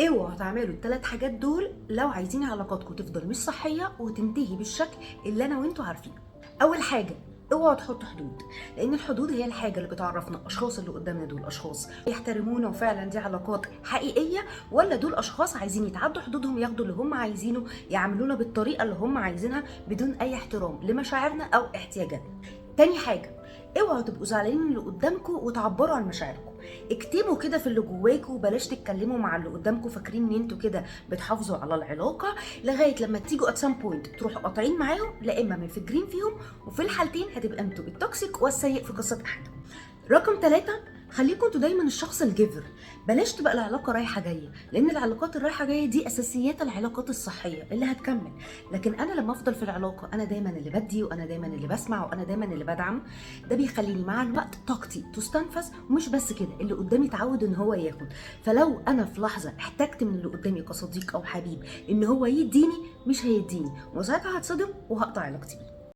اوعوا تعملوا الثلاث حاجات دول لو عايزين علاقاتكم تفضل مش صحيه وتنتهي بالشكل اللي انا وانتوا عارفينه. اول حاجه، اوعوا تحطوا حدود، لان الحدود هي الحاجه اللي بتعرفنا الاشخاص اللي قدامنا دول اشخاص يحترمونا وفعلا دي علاقات حقيقيه، ولا دول اشخاص عايزين يتعدوا حدودهم، ياخدوا اللي هم عايزينه، يعاملونا بالطريقه اللي هم عايزينها بدون اي احترام لمشاعرنا او احتياجاتنا. تاني حاجه، اوعوا تبقوا زعلانين من اللي قدامكم وتعبروا عن مشاعركم. اكتموا كده في اللي جواكوا وبلاش تتكلموا مع اللي قدامكم فاكرين ان انتوا كده بتحافظوا على العلاقه، لغايه لما تيجوا ات سام بوينت تروحوا قاطعين معاهم، لا اما منفجرين فيهم، وفي الحالتين هتبقى انتوا التوكسيك والسيء في قصه احدهم. رقم 3، خليكم انتوا دايما الشخص الجيفر، بلاش تبقى العلاقه رايحه جايه، لان العلاقات الرايحه جايه دي اساسيات العلاقات الصحيه اللي هتكمل. لكن انا لما افضل في العلاقه انا دايما اللي بدي وانا دايما اللي بسمع وانا دايما اللي بدعم، ده بيخليني مع الوقت طاقتي تستنفذ، ومش بس كده اللي قدامي اتعود ان هو ياخد. فلو انا في لحظه احتجت من اللي قدامي كصديق او حبيب ان هو يديني، مش هيديني، وساعتها هتصدم وهقطع علاقتي بيه.